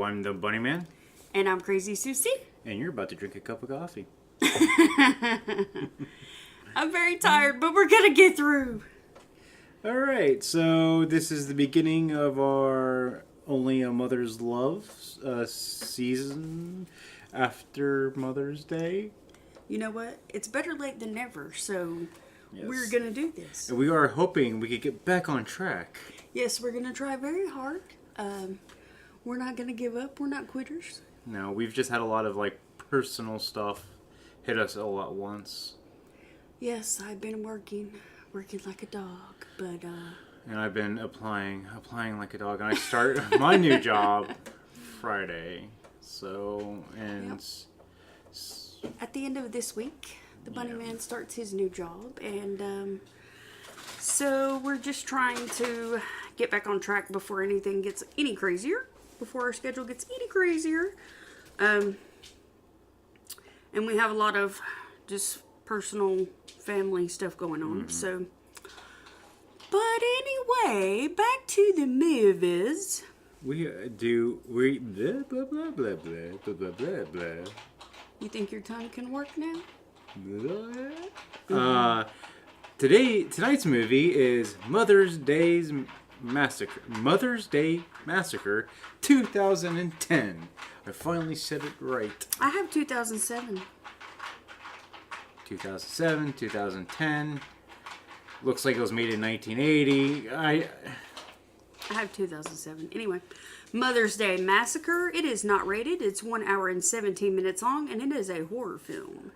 I'm the Bunny Man. And I'm Crazy Susie. And you're about to drink a cup of coffee. I'm very tired, but we're going to get through. Alright, so this is the beginning of our Only a Mother's Love season after Mother's Day. You know what? It's better late than never, so Yes. we're going to do this. And we are hoping we could get back on track. Yes, we're going to try very hard. We're not going to give up. We're not quitters. No, we've just had a lot of personal stuff hit us all at once. Yes, I've been working like a dog, but And I've been applying like a dog. And I start my new job Friday. So, and... Yep. At the end of this week, the Bunny Man starts his new job. And so we're just trying to get back on track before anything gets any crazier. Before our schedule gets any crazier. And we have a lot of just personal family stuff going on. Mm-hmm. So, but anyway, back to the movies. We blah, blah, blah, blah, blah, blah, blah, blah. You think your tongue can work now? Tonight's movie is Mother's Day Massacre 2010. I finally said it right. I have 2007. 2007, 2010. Looks like it was made in 1980. I have 2007. Anyway, Mother's Day Massacre. It is not rated. It's 1 hour and 17 minutes long, and it is a horror film.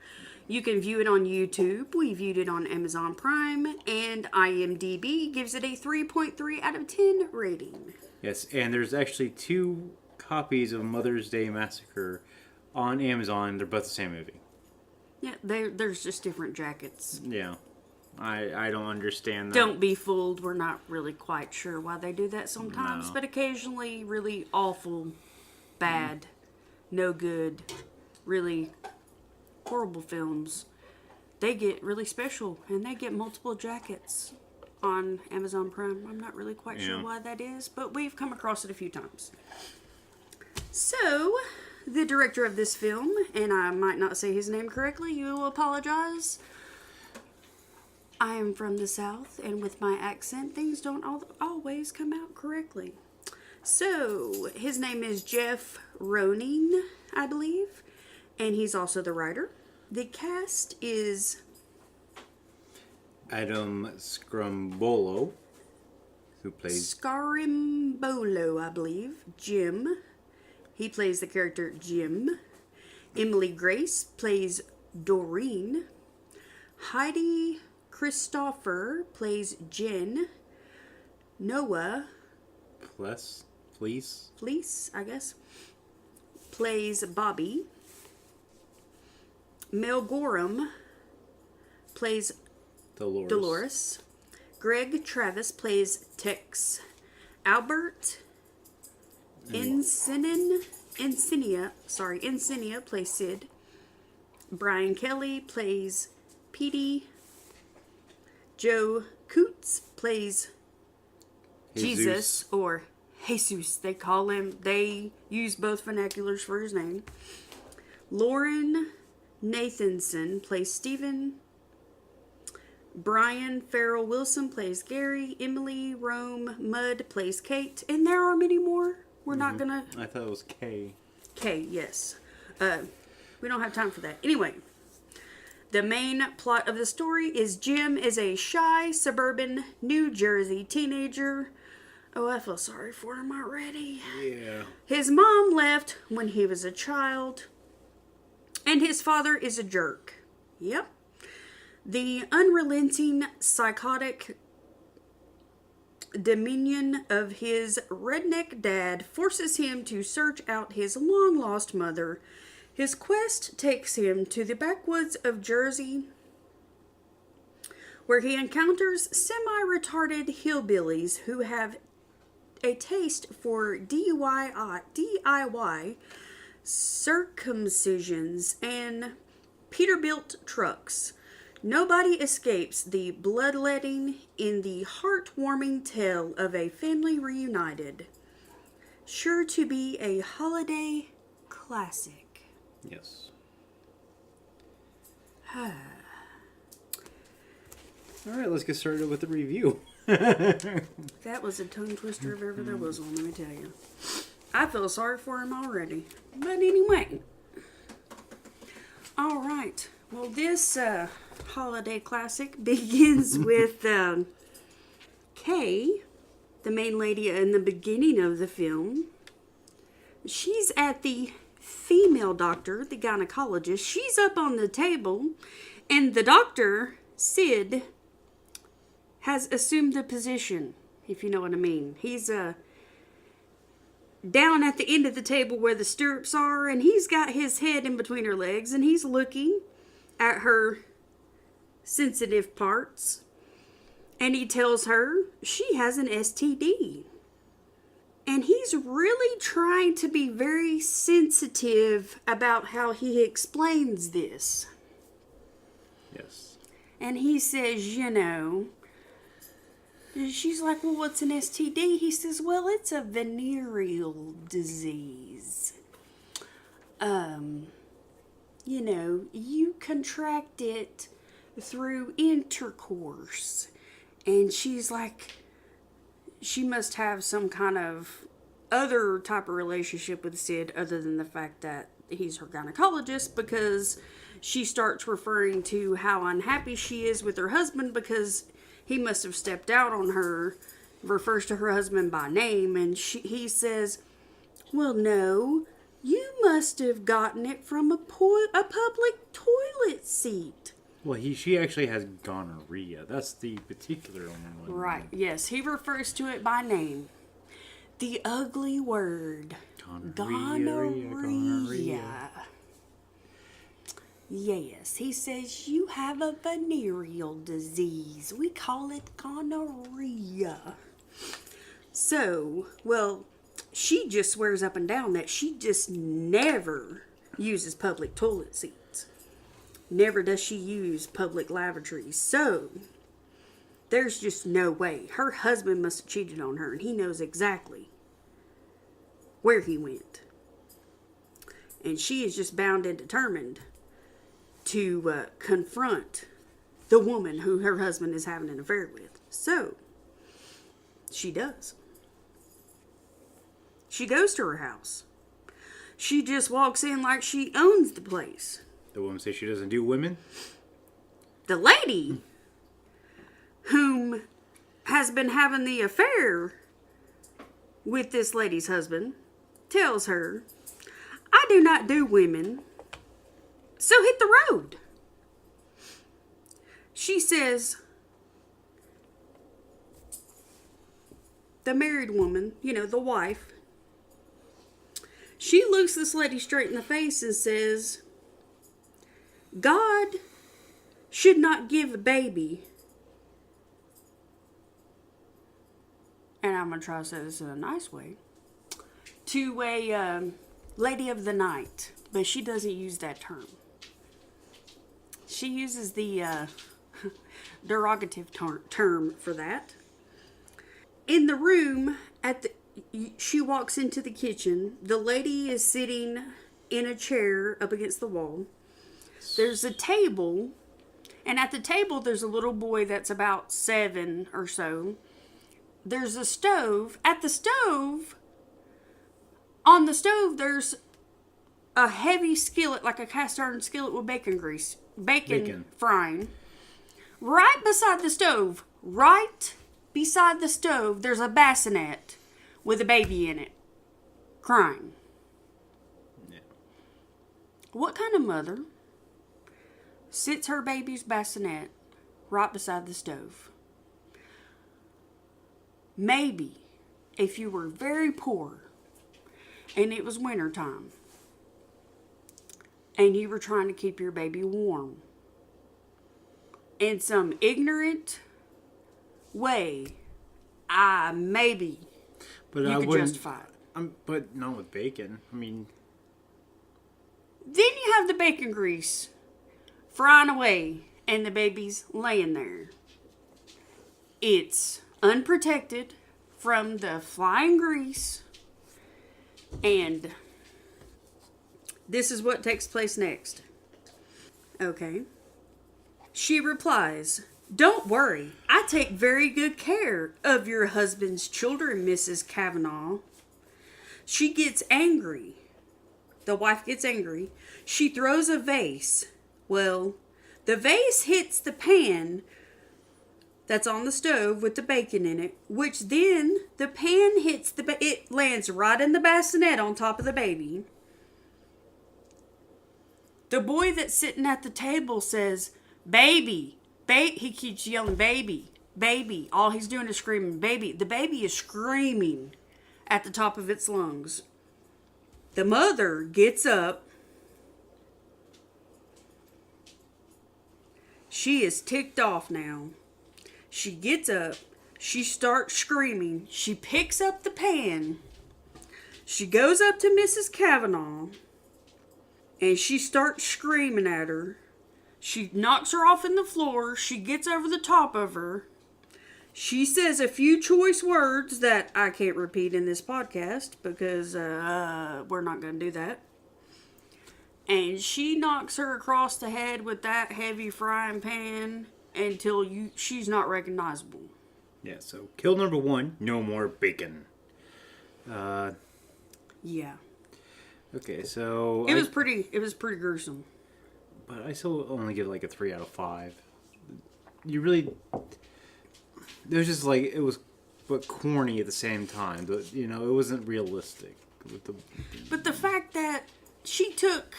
You can view it on YouTube. We viewed it on Amazon Prime, and IMDb gives it a 3.3 out of 10 rating. Yes, and there's actually 2 copies of Mother's Day Massacre on Amazon. They're both the same movie. Yeah, there's just different jackets. Yeah. I don't understand that. Don't be fooled. We're not really quite sure why they do that sometimes. No. But occasionally, really awful, bad, no good, really horrible films, they get really special. And they get multiple jackets on Amazon Prime. I'm not really quite sure why that is. But we've come across it a few times. So, the director of this film, and I might not say his name correctly, you will apologize. I am from the South, and with my accent, things don't always come out correctly. So, his name is Jeff Ronin, I believe, and he's also the writer. The cast is Adam Scrambolo, who plays Scarimbolo, I believe. Jim. He plays the character Jim. Emily Grace plays Doreen. Heidi Christopher plays Jen. Noah Fleece, I guess, plays Bobby. Mel Gorham plays Dolores. Greg Travis plays Tex. Albert Encinia plays Sid. Brian Kelly plays Petey. Joe Coots plays Jesus, or Jesus, they call him. They use both vernaculars for his name. Lauren Nathanson plays Stephen. Brian Farrell Wilson plays Gary. Emily Rome Mudd plays Kate. And there are many more. We're not gonna... I thought it was Kay. Kay, yes. We don't have time for that. Anyway, the main plot of the story is Jim is a shy, suburban New Jersey teenager. Oh, I feel sorry for him already. Yeah. His mom left when he was a child. And his father is a jerk. Yep. The unrelenting, psychotic dominion of his redneck dad forces him to search out his long-lost mother. His quest takes him to the backwoods of Jersey, where he encounters semi-retarded hillbillies who have a taste for DIY circumcisions and Peterbilt trucks. Nobody escapes the bloodletting in the heartwarming tale of a family reunited. Sure to be a holiday classic. Yes. All right, let's get started with the review. That was a tongue twister if ever there was one, let me tell you. I feel sorry for him already. But anyway. All right. Well, this holiday classic begins with Kay, the main lady in the beginning of the film. She's at the female doctor, the gynecologist. She's up on the table, and the doctor, Sid, has assumed the position, if you know what I mean. He's down at the end of the table where the stirrups are, and he's got his head in between her legs, and he's looking at her sensitive parts. And he tells her she has an STD. And he's really trying to be very sensitive about how he explains this. Yes. And he says, you know, she's like, well, what's an STD? He says, well, it's a venereal disease. You know, you contract it through intercourse. And she's like, she must have some kind of other type of relationship with Sid other than the fact that he's her gynecologist, because she starts referring to how unhappy she is with her husband because he must have stepped out on her, refers to her husband by name, and he says, well, no, you must have gotten it from a public toilet seat. Well, she actually has gonorrhea. That's the particular one. Right, yes. He refers to it by name. The ugly word. Gonorrhea. Yes, he says you have a venereal disease. We call it gonorrhea. So, well, she just swears up and down that she just never uses public toilet seats. Never does she use public lavatories. So, there's just no way. Her husband must have cheated on her, and he knows exactly where he went. And she is just bound and determined to confront the woman who her husband is having an affair with. So, she does. She goes to her house. She just walks in like she owns the place. The woman says she doesn't do women? The lady whom has been having the affair with this lady's husband tells her, I do not do women, so hit the road. She says, the married woman, you know, the wife, she looks this lady straight in the face and says, God should not give a baby, and I'm going to try to say this in a nice way, to a lady of the night, but she doesn't use that term. She uses the derogative term for that. In the room, she walks into the kitchen. The lady is sitting in a chair up against the wall. There's a table, and at the table there's a little boy that's about 7 or so. There's a stove. At the stove, on the stove, there's a heavy skillet, like a cast iron skillet with bacon grease. Bacon frying. Right beside the stove, there's a bassinet with a baby in it, crying. Yeah. What kind of mother sits her baby's bassinet right beside the stove? Maybe if you were very poor and it was wintertime and you were trying to keep your baby warm, in some ignorant way, maybe but you I could justify it. But not with bacon. I mean, then you have the bacon grease frying away and the baby's laying there. It's unprotected from the flying grease. And this is what takes place next. Okay. She replies, "Don't worry. I take very good care of your husband's children, Mrs. Kavanaugh." She gets angry. The wife gets angry. She throws a vase. Well, the vase hits the pan that's on the stove with the bacon in it, which then the pan hits it lands right in the bassinet on top of the baby. The boy that's sitting at the table says, "Baby." He keeps yelling, "Baby, baby." All he's doing is screaming, "Baby." The baby is screaming at the top of its lungs. The mother gets up. She is ticked off now. She gets up. She starts screaming. She picks up the pan. She goes up to Mrs. Kavanaugh. And she starts screaming at her. She knocks her off in the floor. She gets over the top of her. She says a few choice words that I can't repeat in this podcast because we're not going to do that. And she knocks her across the head with that heavy frying pan until she's not recognizable. Yeah, so kill number 1, no more bacon. Yeah. Okay, so... It was pretty gruesome. But I still only give like a 3 out of 5. You really... It was just like, it was but corny at the same time. But, you know, it wasn't realistic. But the fact that she took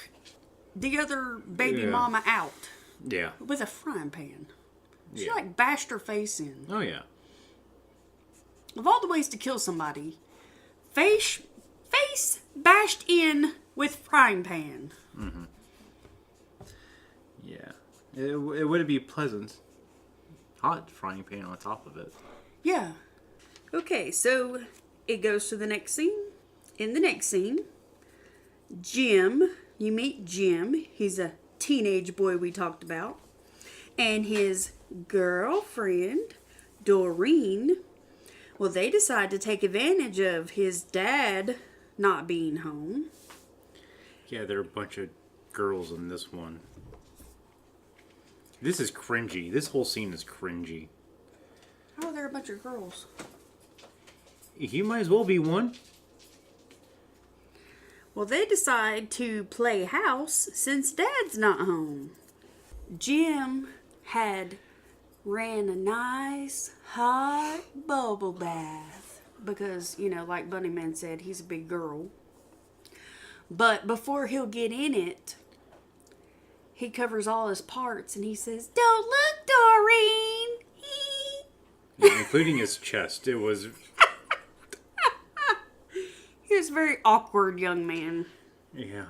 the other baby mama out with a frying pan. She like bashed her face in. Oh, yeah. Of all the ways to kill somebody, face bashed in with frying pan. Mm-hmm. Yeah. It would be pleasant. Hot frying pan on top of it. Yeah. Okay, so it goes to the next scene. In the next scene, Jim, you meet Jim. He's a teenage boy we talked about. And his girlfriend, Doreen, well, they decide to take advantage of his dad not being home. Yeah, there are a bunch of girls in this one. This is cringy. This whole scene is cringy. How are there a bunch of girls? You might as well be one. Well, they decide to play house since Dad's not home. Jim had ran a nice hot bubble bath because, you know, like Bunnyman said, he's a big girl. But before he'll get in it, he covers all his parts and he says, "Don't look, Doreen." Yeah, including his chest. It was... He was a very awkward young man. Yeah.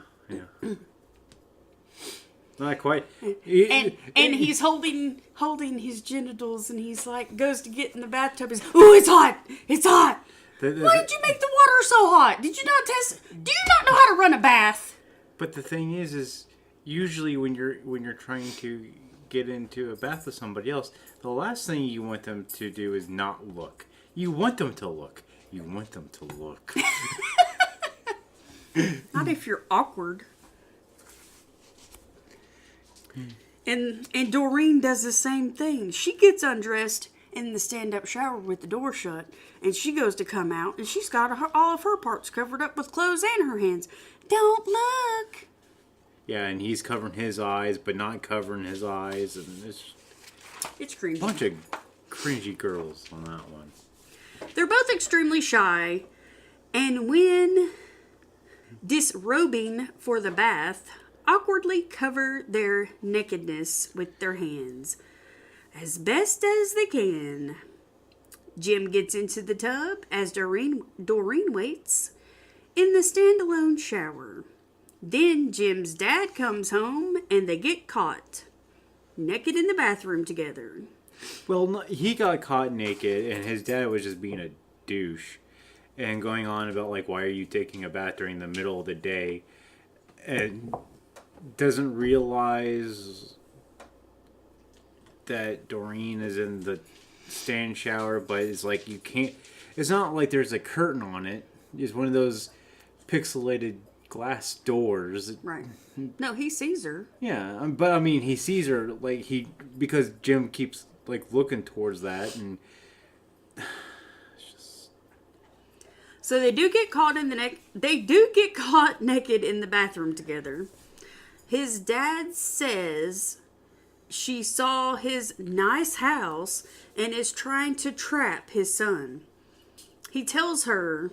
Not quite. And he's holding his genitals and he's like, goes to get in the bathtub. He's, "Ooh, it's hot. It's hot. Why did you make the water so hot? Did you not test? Do you not know how to run a bath?" But the thing is usually when you're trying to get into a bath with somebody else, the last thing you want them to do is not look. You want them to look. You want them to look. Not if you're awkward. And Doreen does the same thing. She gets undressed in the stand-up shower with the door shut, and she goes to come out, and she's got all of her parts covered up with clothes and her hands. "Don't look." Yeah, and he's covering his eyes, but not covering his eyes, and it's cringy. A bunch of cringy girls on that one. They're both extremely shy, and when disrobing for the bath, awkwardly cover their nakedness with their hands as best as they can. Jim gets into the tub as Doreen waits in the standalone shower. Then Jim's dad comes home and they get caught naked in the bathroom together. Well, no, he got caught naked, and his dad was just being a douche and going on about, like, why are you taking a bath during the middle of the day? And doesn't realize that Doreen is in the stand shower, but it's like you can't... It's not like there's a curtain on it. It's one of those pixelated glass doors. Right. No, he sees her. Yeah, but I mean, he sees her like because Jim keeps like looking towards that, and So they do get caught in the neck. They do get caught naked in the bathroom together. His dad says she saw his nice house and is trying to trap his son. He tells her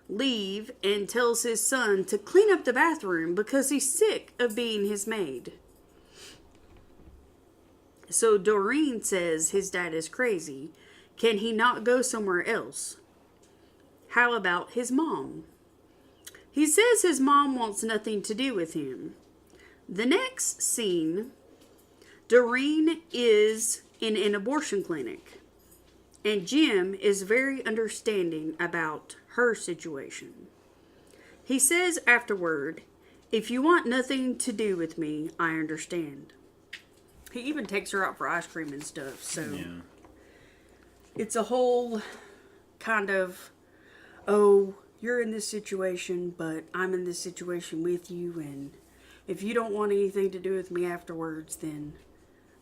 leave and tells his son to clean up the bathroom because he's sick of being his maid. So Doreen says his dad is crazy. Can he not go somewhere else? How about his mom? He says his mom wants nothing to do with him. The next scene, Doreen is in an abortion clinic, and Jim is very understanding about her situation. He says afterward, if you want nothing to do with me, I understand. He even takes her out for ice cream and stuff, so yeah. It's a whole kind of, oh, you're in this situation, but I'm in this situation with you, and if you don't want anything to do with me afterwards, then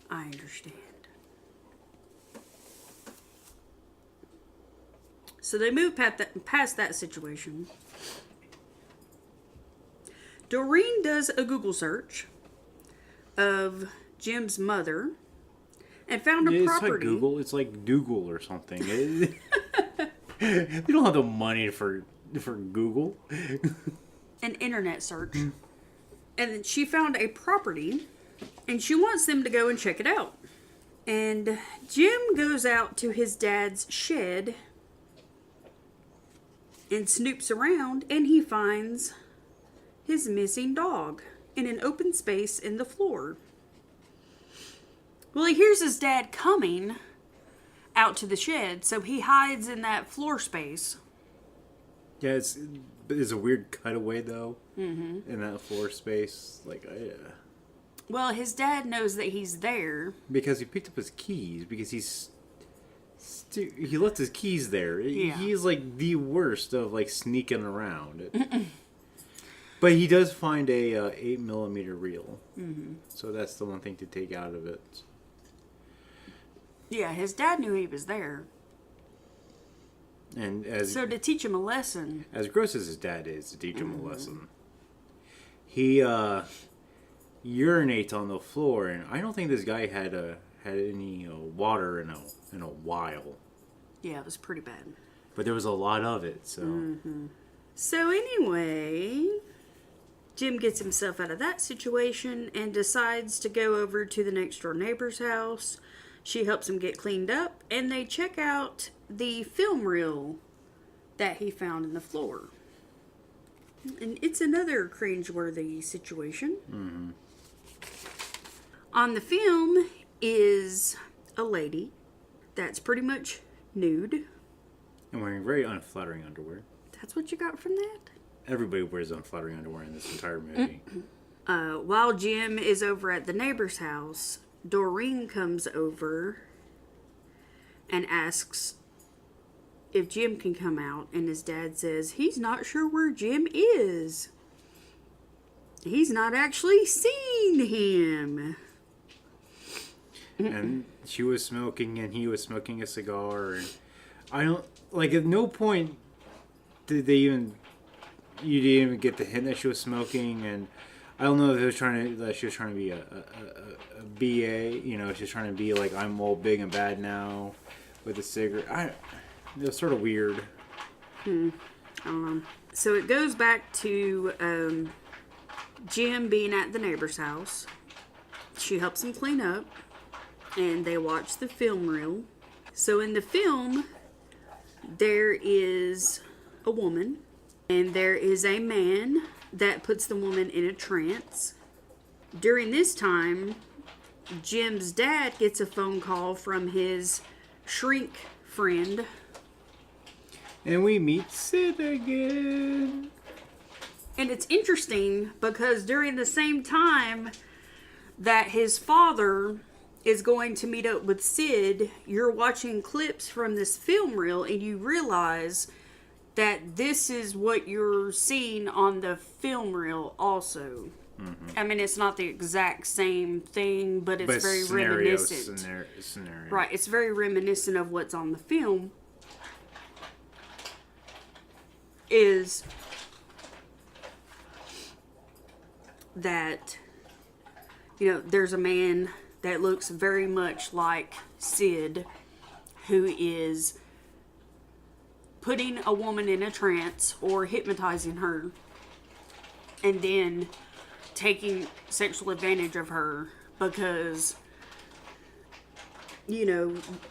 I understand. So they move past that situation. Doreen does a Google search of Jim's mother and found a It's property. like Google. It's like Google or something. They don't have the money for Google. An internet search. And she found a property and she wants them to go and check it out. And Jim goes out to his dad's shed and snoops around, and he finds his missing dog in an open space in the floor. Well, he hears his dad coming out to the shed, so he hides in that floor space. Yeah, it's a weird cutaway though. In that floor space, like Well, his dad knows that he's there because he picked up his keys because he left his keys there. Yeah. He's like the worst of like sneaking around. But he does find a 8mm reel, so that's the one thing to take out of it. Yeah, his dad knew he was there. And So to teach him a lesson. as gross as his dad is, to teach him a lesson, he urinates on the floor, and I don't think this guy had any water in a while. Yeah, it was pretty bad. But there was a lot of it, so. So anyway, Jim gets himself out of that situation and decides to go over to the next door neighbor's house. She helps him get cleaned up, and they check out the film reel that he found in the floor. And it's another cringeworthy situation. On the film is a lady that's pretty much nude. And wearing very unflattering underwear. That's what you got from that? Everybody wears unflattering underwear in this entire movie. While Jim is over at the neighbor's house, Doreen comes over and asks if Jim can come out, and his dad says he's not sure where Jim is. He's not actually seen him. And she was smoking, and he was smoking a cigar, and I don't like. At no point did you didn't even get the hint that she was smoking, and I don't know if she was trying to be a BA. You know, she's trying to be like, I'm all big and bad now with a cigarette. It was sort of weird. So it goes back to Jim being at the neighbor's house. She helps him clean up, and they watch the film reel. So in the film, there is a woman, and there is a man that puts the woman in a trance. During this time, Jim's dad gets a phone call from his shrink friend. And we meet Sid again. And it's interesting because during the same time that his father is going to meet up with Sid, you're watching clips from this film reel and you realize that this is what you're seeing on the film reel also. I mean, it's not the exact same thing, but it's very reminiscent. Scenario. Right, it's very reminiscent of what's on the film. Is that, there's a man that looks very much like Sid, who is putting a woman in a trance or hypnotizing her, and then taking sexual advantage of her because,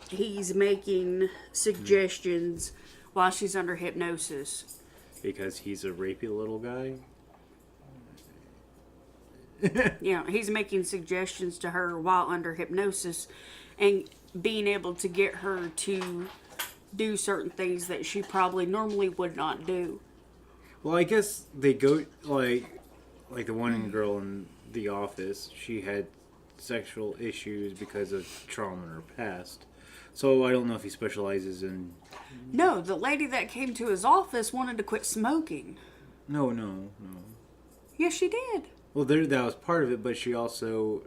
he's making suggestions while she's under hypnosis. Because he's a rapey little guy? He's making suggestions to her while under hypnosis and being able to get her to do certain things that she probably normally would not do. Well, I guess they go, like the one girl in The Office, she had sexual issues because of trauma in her past. So I don't know if he specializes in... No, the lady that came to his office wanted to quit smoking. No. Yes, she did. Well, that was part of it, but she also...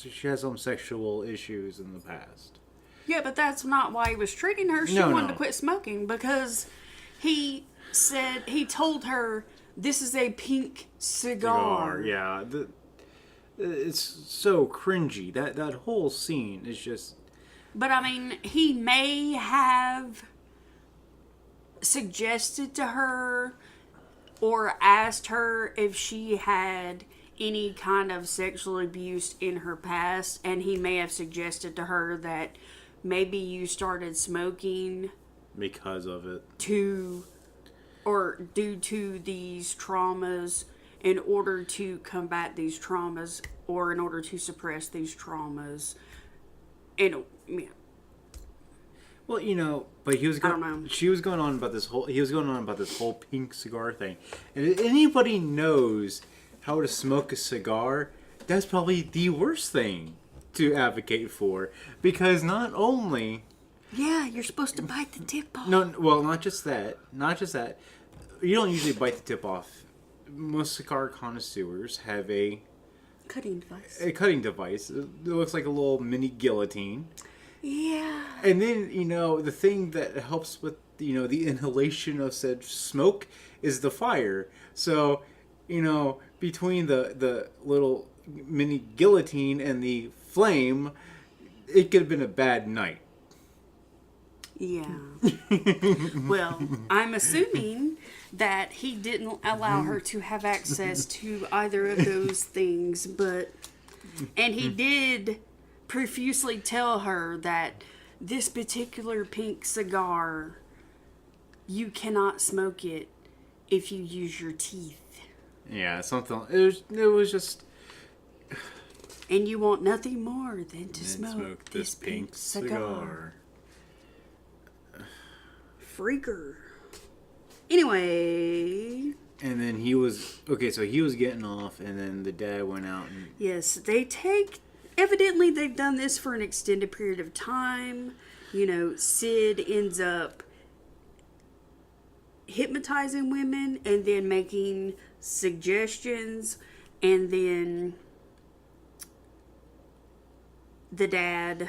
She has some sexual issues in the past. Yeah, but that's not why he was treating her. She wanted to quit smoking because he told her, this is a pink cigar. Yeah. It's so cringy. That whole scene is just... But, I mean, he may have suggested to her or asked her if she had any kind of sexual abuse in her past, and he may have suggested to her that maybe you started smoking because of it. Due to these traumas, in order to combat these traumas or in order to suppress these traumas. And well, but he was going. I don't know. She was going on about this whole. He was going on about this whole pink cigar thing. And if anybody knows how to smoke a cigar, that's probably the worst thing to advocate for, because not only. Yeah, you're supposed to bite the tip off. No, well, not just that. You don't usually bite the tip off. Most cigar connoisseurs have a cutting device. A cutting device. It looks like a little mini guillotine. Yeah. And then, the thing that helps with, the inhalation of said smoke is the fire. So, between the little mini guillotine and the flame, it could have been a bad night. Yeah. Well, I'm assuming that he didn't allow her to have access to either of those things, and he did profusely tell her that this particular pink cigar, you cannot smoke it if you use your teeth. Yeah, something. It was just. And you want nothing more than to smoke this pink cigar. Freaker. Anyway. And then he was... Okay, so he was getting off, and then the dad went out and... Yes, evidently they've done this for an extended period of time. Sid ends up hypnotizing women and then making suggestions, and then the dad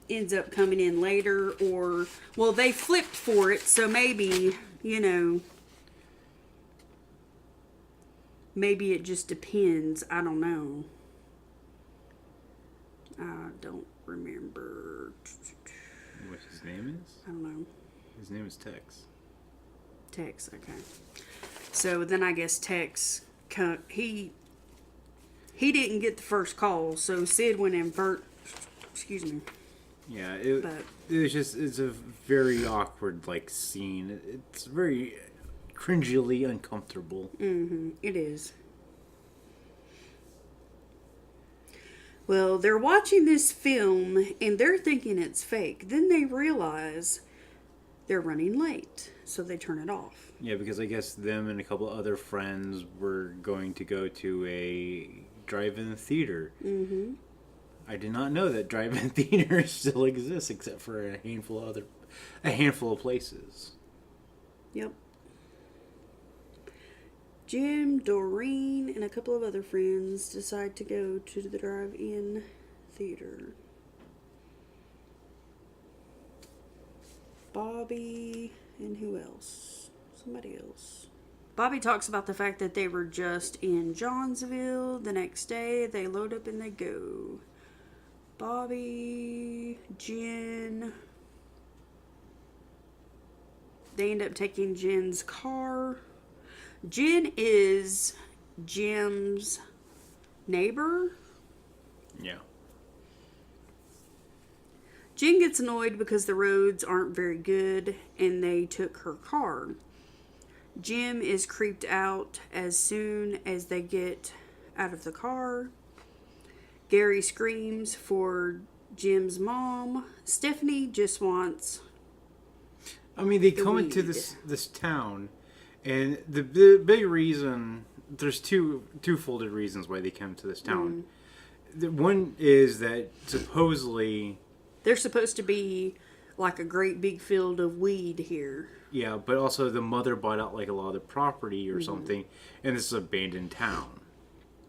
ends up coming in later, or they flipped for it, so maybe maybe it just depends. I don't know. I don't remember what his name is. I don't know. His name is Tex. Tex, okay. So then I guess Tex, he didn't get the first call, so Sid went in first. Excuse me. Yeah, it's a very awkward scene. It's very cringily uncomfortable. Mm-hmm. It is. Well, they're watching this film and they're thinking it's fake. Then they realize they're running late, so they turn it off. Yeah, because I guess them and a couple of other friends were going to go to a drive-in theater. Mm-hmm. I did not know that drive-in theaters still exist, except for a handful of places. Yep. Jim, Doreen, and a couple of other friends decide to go to the drive-in theater. Bobby and who else? Somebody else. Bobby talks about the fact that they were just in Johnsville. The next day, they load up and they go. Bobby, Jen. They end up taking Jen's car. Jen is Jim's neighbor. Yeah. Jen gets annoyed because the roads aren't very good and they took her car. Jim is creeped out as soon as they get out of the car. Gary screams for Jim's mom. Stephanie just wants... I mean, they come into this town, and the big reason... There's two-folded reasons why they come to this town. The one is that supposedly... There's supposed to be like a great big field of weed here. Yeah, but also the mother bought out like a lot of the property or something, and this is an abandoned town.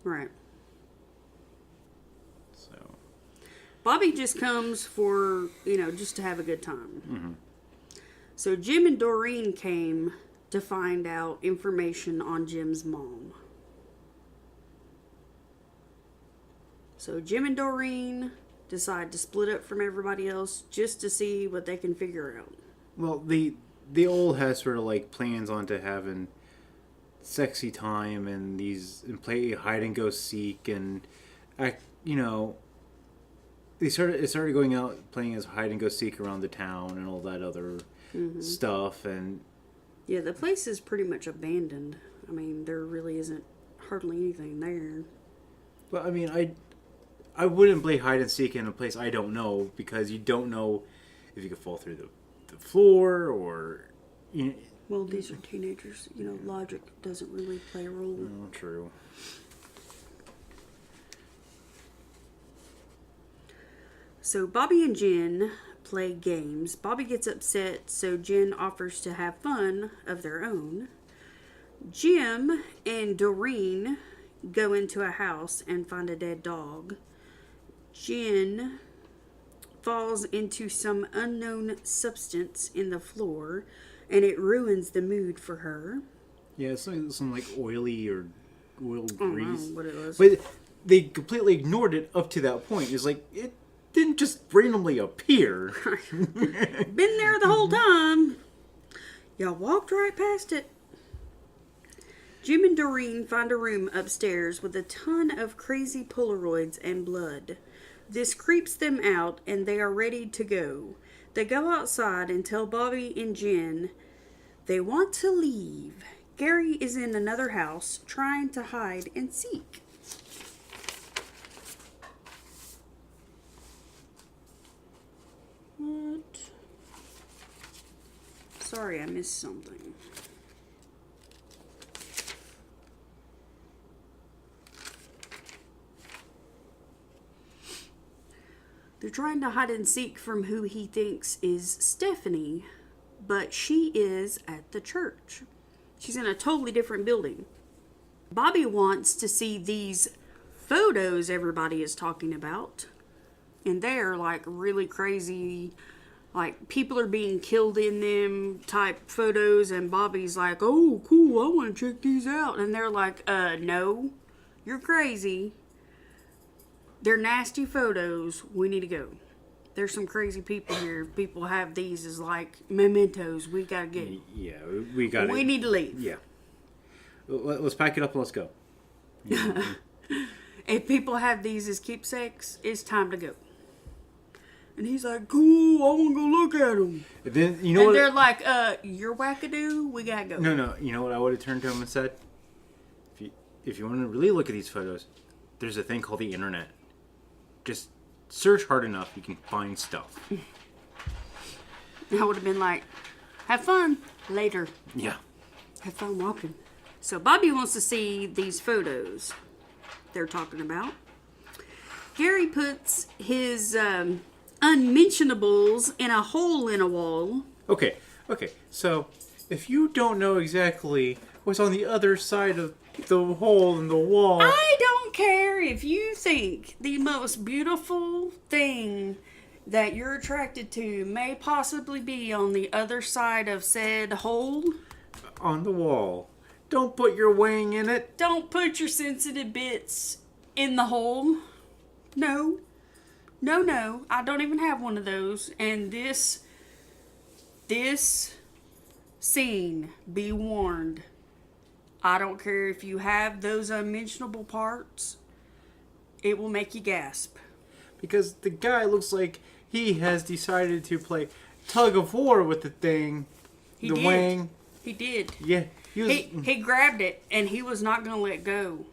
Right. So Bobby just comes for, just to have a good time. So Jim and Doreen came to find out information on Jim's mom. So Jim and Doreen decide to split up from everybody else just to see what they can figure out. Well, they all have sort of like plans on to having sexy time and play hide and go seek and act. They started going out playing as hide and go seek around the town and all that other stuff. And yeah, the place is pretty much abandoned. I mean, there really isn't hardly anything there. Well, I mean, I wouldn't play hide and seek in a place I don't know, because you don't know if you could fall through the floor or... Well, these are teenagers. Logic doesn't really play a role. Oh, true. So Bobby and Jen play games. Bobby gets upset, so Jen offers to have fun of their own. Jim and Doreen go into a house and find a dead dog. Jen falls into some unknown substance in the floor, and it ruins the mood for her. Yeah, it's like some like oily or oil grease. I don't know what it was. But they completely ignored it up to that point. It's like, it didn't just randomly appear. Been there the whole time. Y'all walked right past it. Jim and Doreen find a room upstairs with a ton of crazy Polaroids and blood. This creeps them out, and they are ready to go. They go outside and tell Bobby and Jen they want to leave. Gary is in another house trying to hide and seek. What? Sorry, I missed something. They're trying to hide and seek from who he thinks is Stephanie, but she is at the church. She's in a totally different building. Bobby wants to see these photos everybody is talking about, and they're like really crazy, like people are being killed in them type photos, and Bobby's like, oh cool, I want to check these out, and they're like, no, you're crazy. They're nasty photos. We need to go. There's some crazy people here. People have these as like mementos. We gotta get. Yeah, we got. We need to leave. Yeah. Let's pack it up and let's go. If people have these as keepsakes, it's time to go. And he's like, cool, I want to go look at them. And then and they're like, you're wackadoo. We gotta go. No. You know what I would have turned to him and said? If you want to really look at these photos, there's a thing called the internet. Just search hard enough, you can find stuff. I would have been like, have fun later. Yeah. Have fun walking. So Bobby wants to see these photos they're talking about. Gary puts his unmentionables in a hole in a wall. Okay. So, if you don't know exactly what's on the other side of the hole in the wall... I don't care if you think the most beautiful thing that you're attracted to may possibly be on the other side of said hole. On the wall. Don't put your wang in it. Don't put your sensitive bits in the hole. No. I don't even have one of those. And this scene, be warned. I don't care if you have those unmentionable parts. It will make you gasp. Because the guy looks like he has decided to play tug of war with the thing. He the did. wang. He did. Yeah. He grabbed it and he was not going to let go.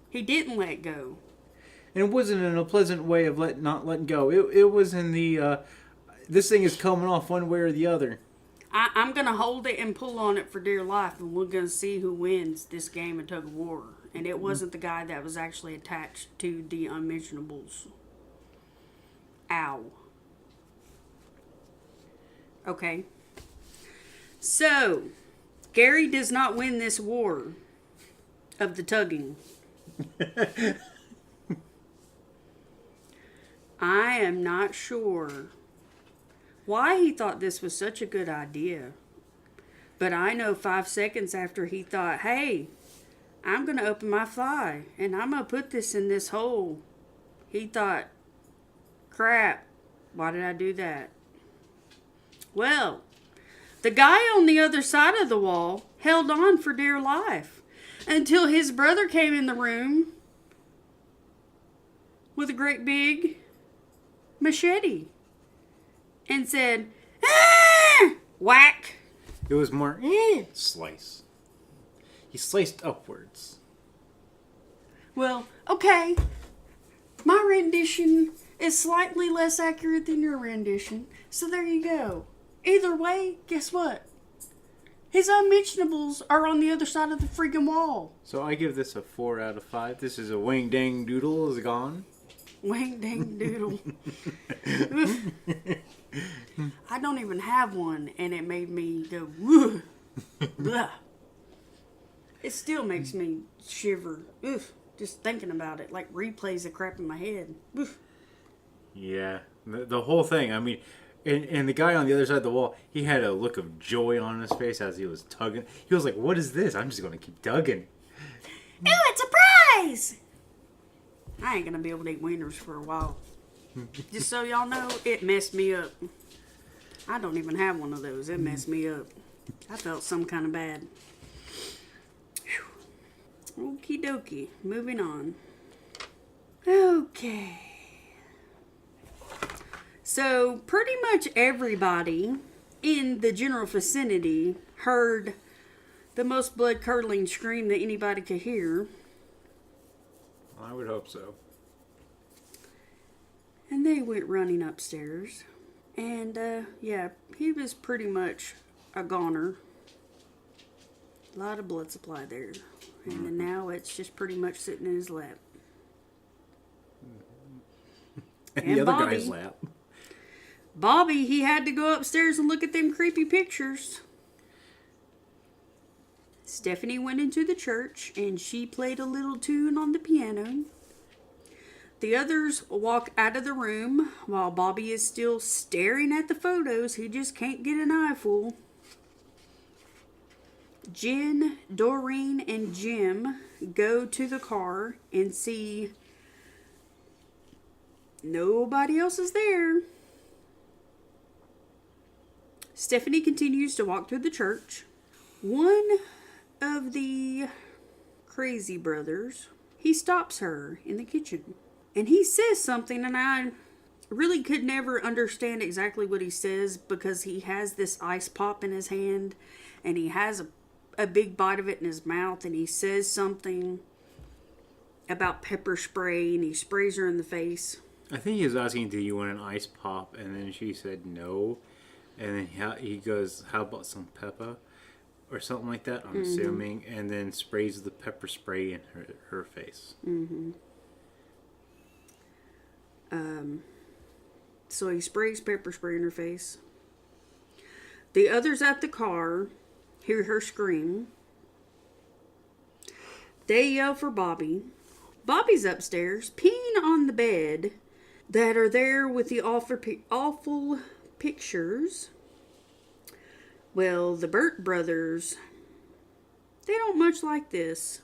He didn't let go. And it wasn't in a pleasant way of not letting go. It was in the, this thing is coming off one way or the other. I'm going to hold it and pull on it for dear life, and we're going to see who wins this game of tug of war. And it wasn't the guy that was actually attached to the unmentionables. Ow. Okay. So, Gary does not win this war of the tugging. I am not sure why he thought this was such a good idea. But I know 5 seconds after he thought, hey, I'm going to open my fly and I'm going to put this in this hole. He thought, crap, why did I do that? Well, the guy on the other side of the wall held on for dear life until his brother came in the room with a great big machete and said, ah! Whack. It was more slice. He sliced upwards. Well, okay. My rendition is slightly less accurate than your rendition, so there you go. Either way, guess what? His unmentionables are on the other side of the freaking wall. So I give this a 4 out of 5. This is a wang dang doodle is gone. Wang dang doodle. I don't even have one, and it made me go, woo. Blah. It still makes me shiver. Oof. Just thinking about it. Like replays the crap in my head. Oof. Yeah. The whole thing. I mean, and the guy on the other side of the wall, he had a look of joy on his face as he was tugging. He was like, what is this? I'm just going to keep tugging. Ooh, it's a prize! I ain't going to be able to eat wieners for a while. Just so y'all know, it messed me up. I don't even have one of those. It messed me up. I felt some kind of bad. Okie dokie. Moving on. Okay. So, pretty much everybody in the general vicinity heard the most blood-curdling scream that anybody could hear. I would hope so. And they went running upstairs. And, yeah, he was pretty much a goner. A lot of blood supply there. And then now it's just pretty much sitting in his lap. And the other guy's lap. Bobby, he had to go upstairs and look at them creepy pictures. Stephanie went into the church and she played a little tune on the piano. The others walk out of the room while Bobby is still staring at the photos. He just can't get an eyeful. Jen, Doreen, and Jim go to the car and see nobody else is there. Stephanie continues to walk through the church. One of the crazy brothers, he stops her in the kitchen. And he says something, and I really could never understand exactly what he says because he has this ice pop in his hand and he has a big bite of it in his mouth, and he says something about pepper spray and he sprays her in the face. I think he was asking, do you want an ice pop? And then she said no. And then he goes, how about some pepper? Or something like that, I'm assuming. And then sprays the pepper spray in her face. Mm-hmm. So he sprays pepper spray in her face. The others at the car hear her scream. They yell for Bobby. Bobby's upstairs, peeing on the bed that are there with the awful pictures. Well, the Burt brothers, they don't much like this.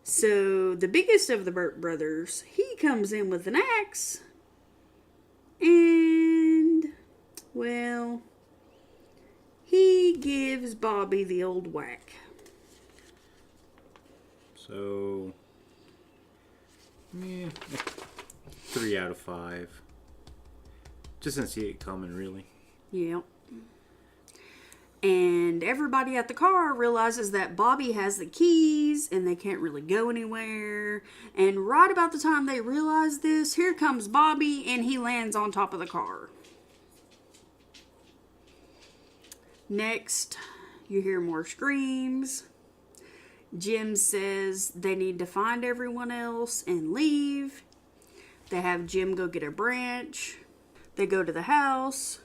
So the biggest of the Burt brothers, he comes in with an axe. And, well, he gives Bobby the old whack. So, 3 out of 5. Just didn't see it coming, really. Yep. And everybody at the car realizes that Bobby has the keys and they can't really go anywhere. And right about the time they realize this, here comes Bobby and he lands on top of the car. Next, you hear more screams. Jim says they need to find everyone else and leave. They have Jim go get a branch. They go to the house.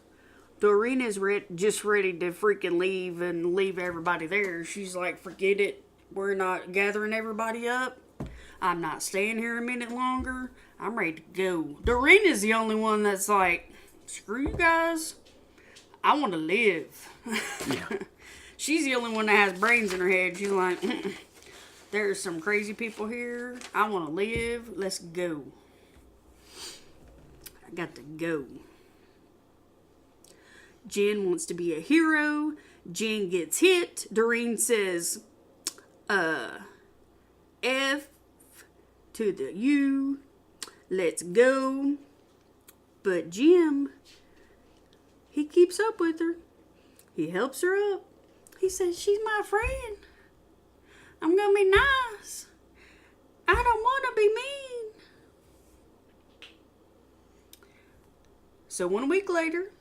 Doreen is just ready to freaking leave and leave everybody there. She's like, forget it. We're not gathering everybody up. I'm not staying here a minute longer. I'm ready to go. Doreen is the only one that's like, screw you guys. I want to live. Yeah. She's the only one that has brains in her head. She's like, there's some crazy people here. I want to live. Let's go. I got to go. Jen wants to be a hero. Jen gets hit. Doreen says, F to the U. Let's go. But Jim, he keeps up with her. He helps her up. He says, she's my friend. I'm going to be nice. I don't want to be mean. So 1 week later,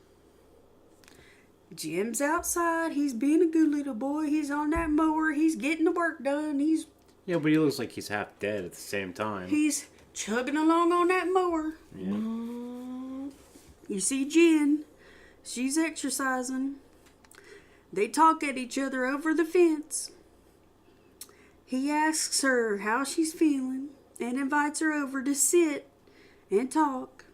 Jim's outside. He's being a good little boy. He's on that mower. He's getting the work done. Yeah, but he looks like he's half dead at the same time. He's chugging along on that mower. Yeah. You see Jen. She's exercising. They talk at each other over the fence. He asks her how she's feeling and invites her over to sit and talk.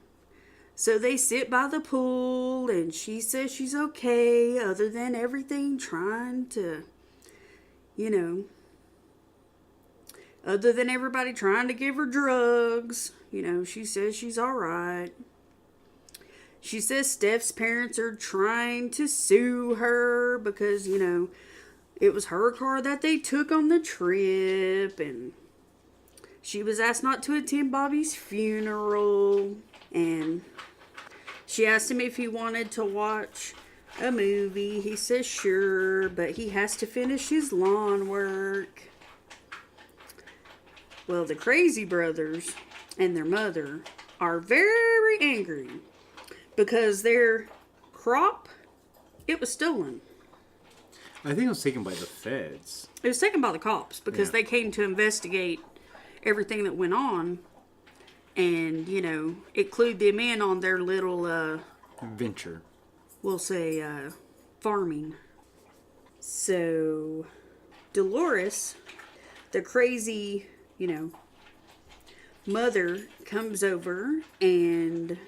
So they sit by the pool and she says she's okay other than everything trying to, other than everybody trying to give her drugs. She says she's all right. She says Steph's parents are trying to sue her because, it was her car that they took on the trip. And she was asked not to attend Bobby's funeral. And she asked him if he wanted to watch a movie. He says sure, but he has to finish his lawn work. Well, the Crazy brothers and their mother are very angry because their crop, it was stolen. I think it was taken by the feds. It was taken by the cops because they came to investigate everything that went on. And, it clued them in on their little, venture. We'll say, farming. So, Dolores, the crazy, mother, comes over and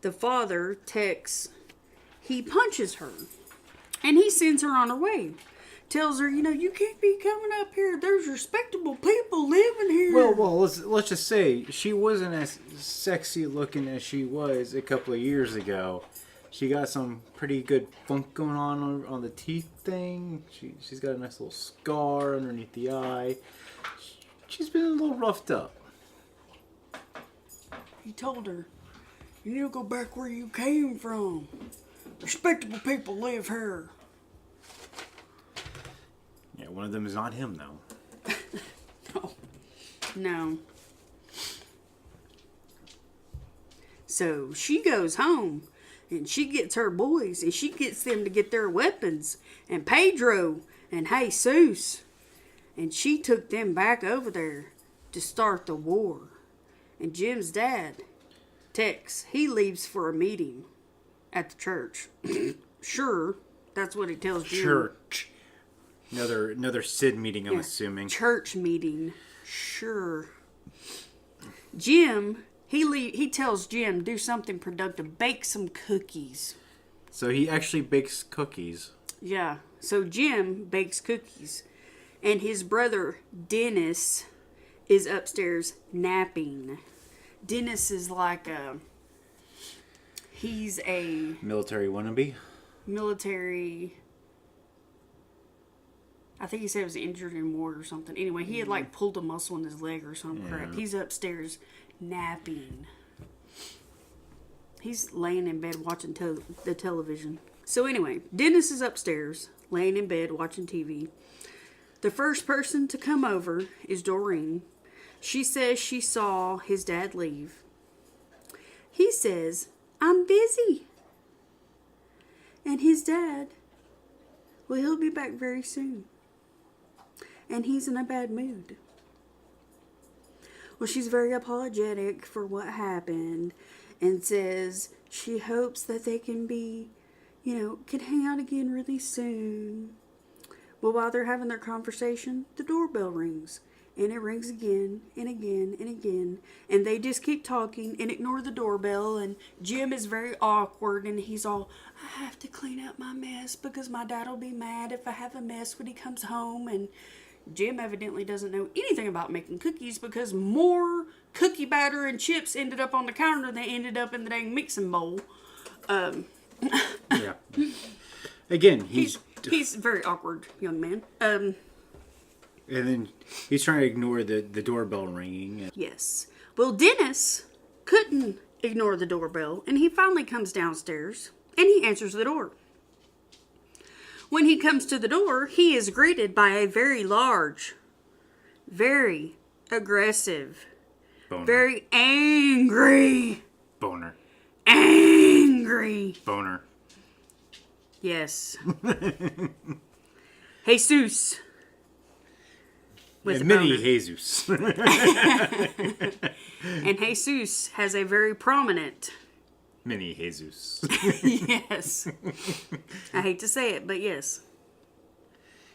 the father, Tex, he punches her. And he sends her on her way. Tells her, you can't be coming up here. There's respectable people living here. Well, let's just say she wasn't as sexy looking as she was a couple of years ago. She got some pretty good funk going on the teeth thing. She's got a nice little scar underneath the eye. She's been a little roughed up. He told her, you need to go back where you came from. Respectable people live here. Yeah, one of them is not him, though. No. So she goes home and she gets her boys and she gets them to get their weapons and Pedro and Jesus. And she took them back over there to start the war. And Jim's dad, Tex, he leaves for a meeting at the church. Sure, that's what he tells Jim. Church. Another Sid meeting, I'm assuming. Church meeting. Sure. Jim, he tells Jim, do something productive. Bake some cookies. So he actually bakes cookies. Yeah. So Jim bakes cookies. And his brother, Dennis, is upstairs napping. Dennis is like he's a Military wannabe? military... I think he said he was injured in war or something. Anyway, he had like pulled a muscle in his leg or something crap. He's upstairs napping. He's laying in bed watching the television. So anyway, Dennis is upstairs laying in bed watching TV. The first person to come over is Doreen. She says she saw his dad leave. He says, I'm busy. And his dad, well, he'll be back very soon. And he's in a bad mood. Well, she's very apologetic for what happened and says she hopes that they can be, can hang out again really soon. Well, while they're having their conversation, the doorbell rings. And it rings again and again and again. And they just keep talking and ignore the doorbell. And Jim is very awkward and he's all, I have to clean up my mess because my dad will be mad if I have a mess when he comes home. And Jim evidently doesn't know anything about making cookies because more cookie batter and chips ended up on the counter than they ended up in the dang mixing bowl. Yeah. Again, he's a very awkward young man. And then he's trying to ignore the doorbell ringing. Yes. Well, Dennis couldn't ignore the doorbell, and he finally comes downstairs, and he answers the door. When he comes to the door, he is greeted by a very large, very aggressive, Boner. very angry, Boner. angry. Boner. Yes. Jesus. With a Mini boner. Jesus. And Jesus has a very prominent... Mini Jesus. Yes. I hate to say it, but yes.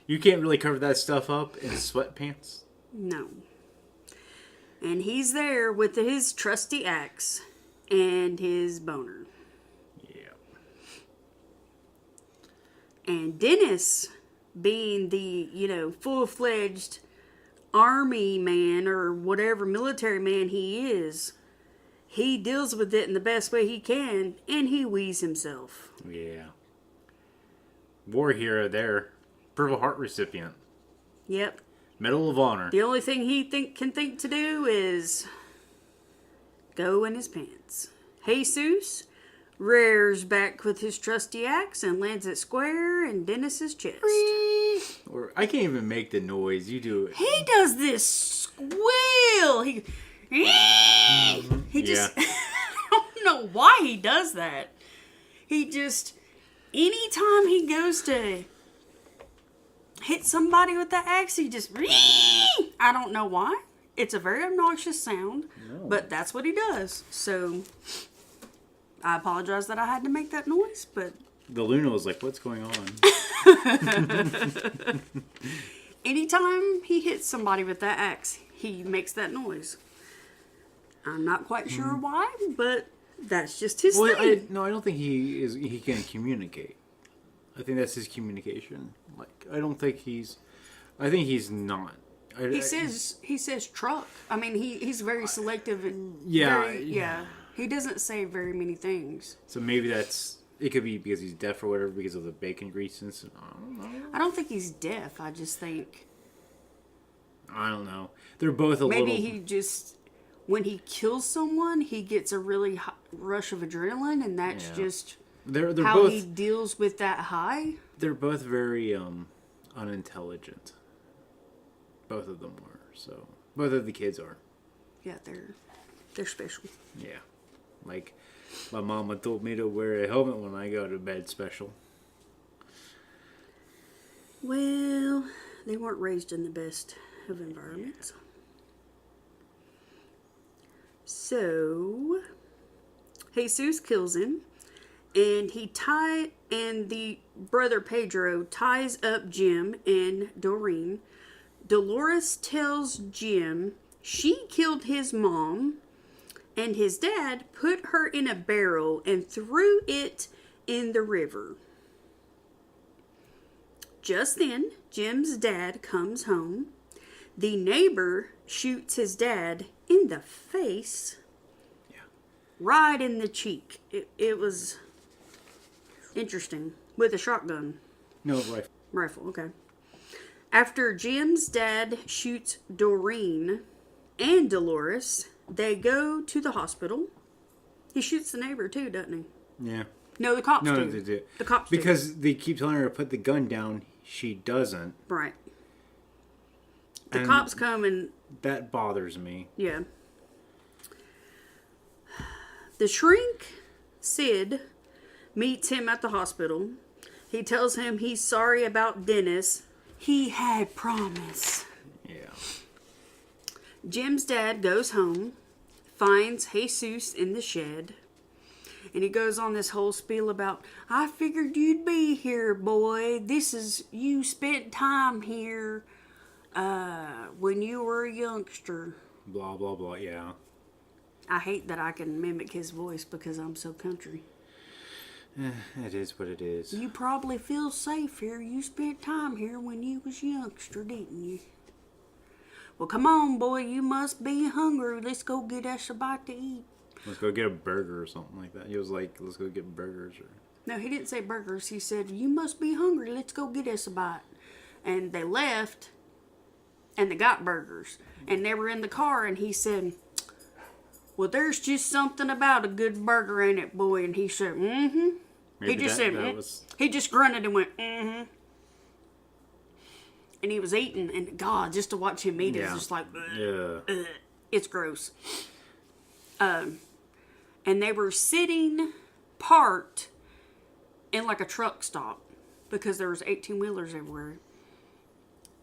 You can't really cover that stuff up in sweatpants. No. And he's there with his trusty axe and his boner. Yeah. And Dennis, being the, full-fledged army man or whatever military man he is, he deals with it in the best way he can, and he wheezes himself. Yeah. War hero there. Purple Heart recipient. Yep. Medal of Honor. The only thing he can think to do is go in his pants. Jesus rears back with his trusty axe and lands it square in Dennis's chest. Or I can't even make the noise. You do it. He does this squeal. He just... Yeah. I don't know why he does that. He just... Anytime he goes to hit somebody with the axe, he just... I don't know why. It's a very obnoxious sound, but that's what he does. So, I apologize that I had to make that noise, but... The Luna was like, what's going on? Anytime he hits somebody with that axe, he makes that noise. I'm not quite sure why, but that's just his thing. I don't think he can communicate. I think that's his communication. I think he's not. He says truck. I mean, he's very selective and Yeah. He doesn't say very many things. So maybe it could be because he's deaf or whatever, because of the bacon grease and stuff. I don't think he's deaf. I just think I don't know. They're both maybe he just, when he kills someone, he gets a really high rush of adrenaline, and that's just they're how both, he deals with that high. They're both very unintelligent. Both of them were. So both of the kids are. Yeah, they're special. Yeah. Like my mama told me to wear a helmet when I go to bed special. Well, they weren't raised in the best of environments. So, Jesus kills him, and the brother Pedro ties up Jim and Doreen. Dolores tells Jim she killed his mom, and his dad put her in a barrel and threw it in the river. Just then, Jim's dad comes home. The neighbor shoots his dad in the face. Yeah. Right in the cheek. It was interesting. With a shotgun. No, rifle. Rifle, okay. After Jim's dad shoots Doreen and Dolores, they go to the hospital. He shoots the neighbor too, doesn't he? Yeah. No, the cops do. No, they do. The cops do. Because they keep telling her to put the gun down. She doesn't. Right. The And cops come and... that bothers me. Yeah. The shrink, Sid, meets him at the hospital. He tells him he's sorry about Dennis. He had promise. Yeah. Jim's dad goes home, finds Jesus in the shed, and he goes on this whole spiel about, I figured you'd be here, boy. You spent time here when you were a youngster. Blah, blah, blah, yeah. I hate that I can mimic his voice because I'm so country. It is what it is. You probably feel safe here. You spent time here when you was youngster, didn't you? Well, come on, boy. You must be hungry. Let's go get us a bite to eat. Let's go get a burger or something like that. He was like, let's go get burgers. Or... No, he didn't say burgers. He said, you must be hungry. Let's go get us a bite. And they left, and they got burgers. And they were in the car, and he said, well, there's just something about a good burger in it, boy. And he said, mm-hmm. Maybe He just said, was... He just grunted and went, mm-hmm. And he was eating, and God, just to watch him eat is just like, yeah. It's gross. And they were sitting parked in like a truck stop because there was 18-wheelers everywhere.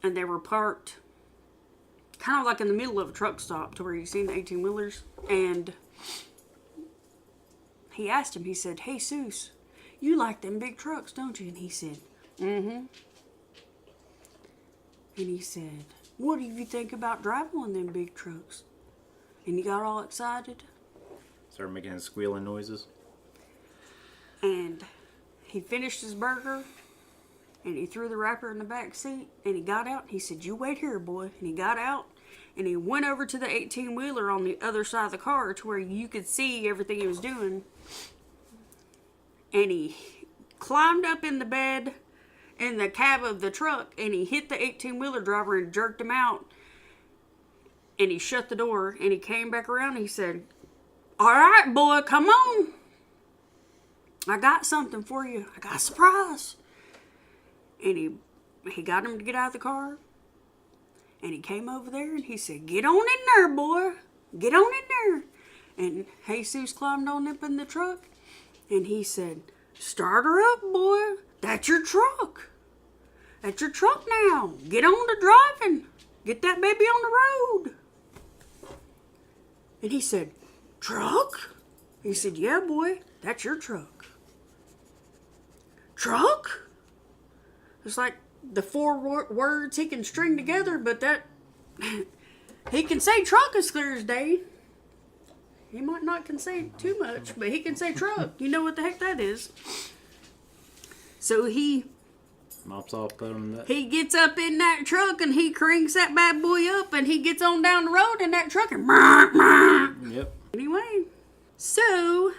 And they were parked kind of like in the middle of a truck stop to where you seen the 18-wheelers. And he asked him, he said, hey, Jesus, you like them big trucks, don't you? And he said, mm-hmm. And he said, what do you think about driving one of them big trucks? And he got all excited. Started making squealing noises. And he finished his burger. And he threw the wrapper in the back seat. And he got out. And he said, you wait here, boy. And he got out. And he went over to the 18-wheeler on the other side of the car to where you could see everything he was doing. And he climbed up in the bed in the cab of the truck, and he hit the 18-wheeler driver and jerked him out. And he shut the door, and he came back around, and he said, all right, boy, come on. I got something for you. I got a surprise. And he got him to get out of the car, and he came over there, and he said, get on in there, boy. Get on in there. And Jesus climbed on up in the truck, and he said, start her up, boy. That's your truck. That's your truck now. Get on to driving. Get that baby on the road. And he said, truck? He said, yeah, boy. That's your truck. Truck? It's like the four words he can string together, but that... he can say truck as clear as day. He might not can say too much, but he can say truck. You know what the heck that is. So he mops off, put him that. He gets up in that truck and he cranks that bad boy up and he gets on down the road in that truck and Yep. Anyway, so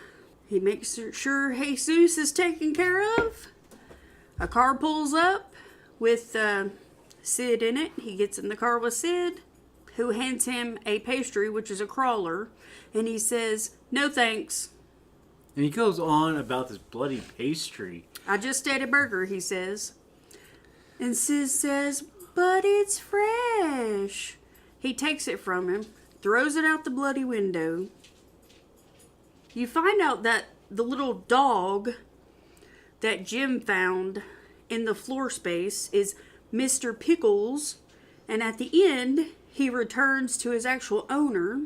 he makes sure Jesus is taken care of. A car pulls up with Sid in it. He gets in the car with Sid, who hands him a pastry, which is a crawler, and he says, no thanks. And he goes on about this bloody pastry. I just ate a burger, he says. And Sid says, but it's fresh. He takes it from him, throws it out the bloody window. You find out that the little dog that Jim found in the floor space is Mr. Pickles. And at the end, he returns to his actual owner.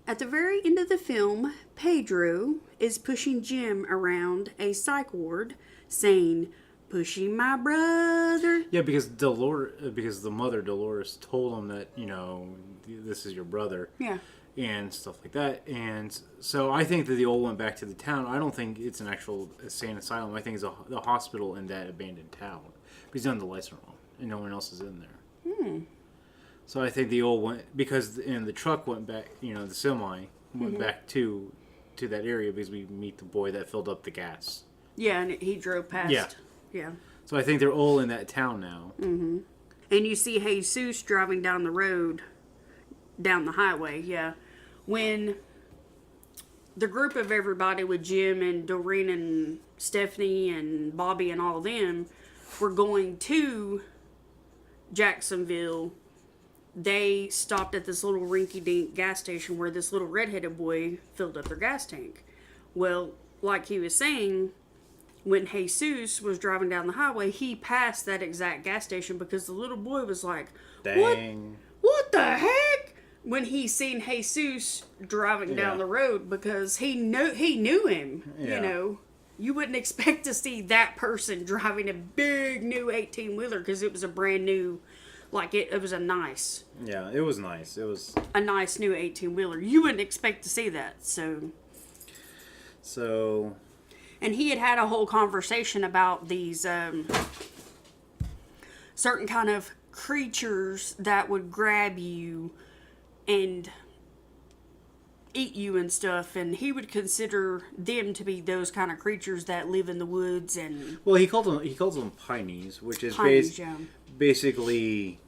At the very end of the film, Pedro is pushing Jim around a psych ward, saying, "Pushing my brother." Yeah, because because the mother Dolores told him that this is your brother. Yeah. And stuff like that. And so I think that they all went back to the town. I don't think it's an actual insane asylum. I think it's the hospital in that abandoned town. Because none of the lights are on and no one else is in there. So I think they all went, because the truck went back, the semi went back to that area because we meet the boy that filled up the gas. Yeah, and he drove past. Yeah. Yeah. So I think they're all in that town now. Mm-hmm. And you see Jesus driving down the road, down the highway, yeah. When the group of everybody with Jim and Doreen and Stephanie and Bobby and all of them were going to Jacksonville, they stopped at this little rinky-dink gas station where this little redheaded boy filled up their gas tank. Well, like he was saying, when Jesus was driving down the highway, he passed that exact gas station because the little boy was like, Dang. What the heck? When he seen Jesus driving down the road, because he knew him, You wouldn't expect to see that person driving a big new 18-wheeler because it was a brand new, it was a nice. Yeah, it was nice. It was a nice new 18-wheeler. You wouldn't expect to see that, so. And he had a whole conversation about these certain kind of creatures that would grab you and eat you and stuff, and he would consider them to be those kind of creatures that live in the woods. And well, he calls them pineys, which is basically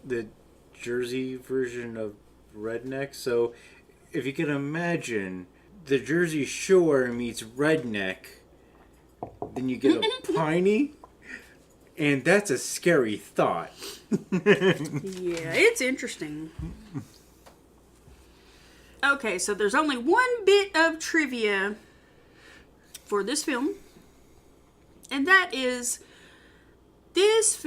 the Jersey version of redneck. So if you can imagine the Jersey Shore meets redneck, then you get a piney, and that's a scary thought. Yeah, it's interesting. Okay, so there's only one bit of trivia for this film, and that is this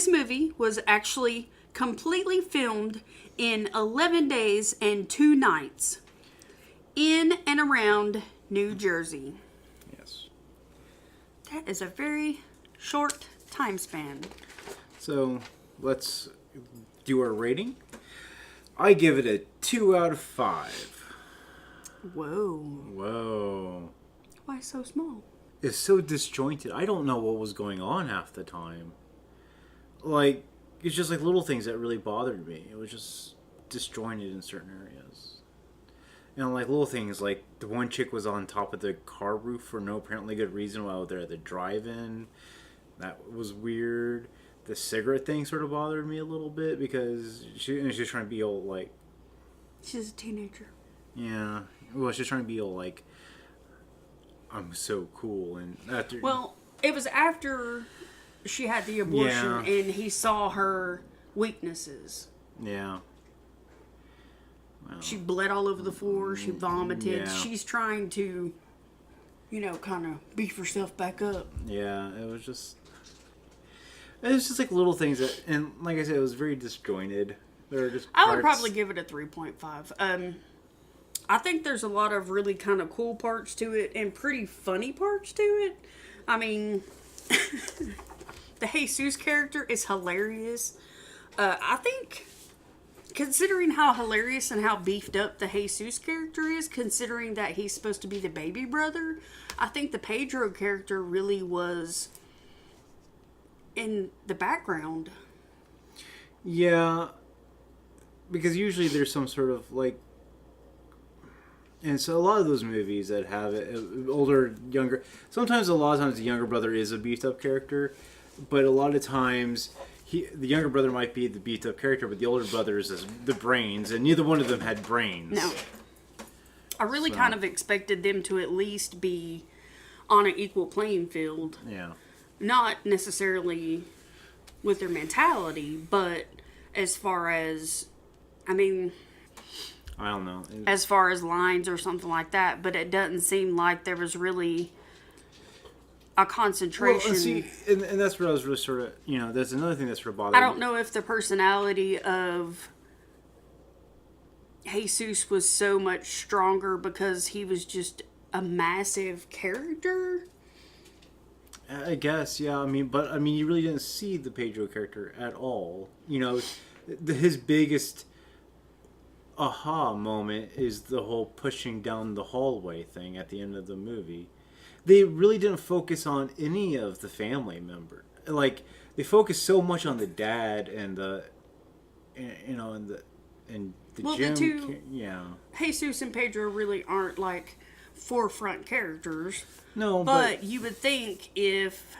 movie was actually completely filmed in 11 days and 2 nights in and around New Jersey. Yes. That is a very short time span. So, let's do our rating. I give it a 2 out of 5. Whoa. Why so small? It's so disjointed. I don't know what was going on half the time. It's just little things that really bothered me. It was just disjointed in certain areas. And little things the one chick was on top of the car roof for no apparently good reason while they're at the drive-in. That was weird. The cigarette thing sort of bothered me a little bit because she's trying to be all she's a teenager. Yeah. Well, she's trying to be all I'm so cool. And after. Well, it was after she had the abortion and he saw her weaknesses. Yeah. Well, she bled all over the floor. She vomited. Yeah. She's trying to, kind of beef herself back up. Yeah, it was just little things that, and like I said, it was very disjointed. There were just I would probably give it a 3.5. I think there's a lot of really kind of cool parts to it and pretty funny parts to it. I mean, the Jesus character is hilarious. I think, considering how hilarious and how beefed up the Jesus character is, considering that he's supposed to be the baby brother, I think the Pedro character really was in the background. Yeah, because usually there's some sort of and so a lot of those movies that have older, younger, sometimes a lot of times the younger brother is a beefed up character, but a lot of times the younger brother might be the beefed up character, but the older brother is the brains, and neither one of them had brains. No. I really kind of expected them to at least be on an equal playing field. Yeah. Not necessarily with their mentality, but as far as, I don't know. As far as lines or something like that, but it doesn't seem like there was really a concentration. Well, see, and that's what I was really sort of, that's another thing that's sort of bothering me. I don't know if the personality of Jesus was so much stronger because he was just a massive character. I guess, yeah. But you really didn't see the Pedro character at all. His biggest aha moment is the whole pushing down the hallway thing at the end of the movie. They really didn't focus on any of the family members. Like, they focused so much on the dad and the Well, Jim. the two, Yeah. Jesus and Pedro really aren't like forefront characters. No, But you would think if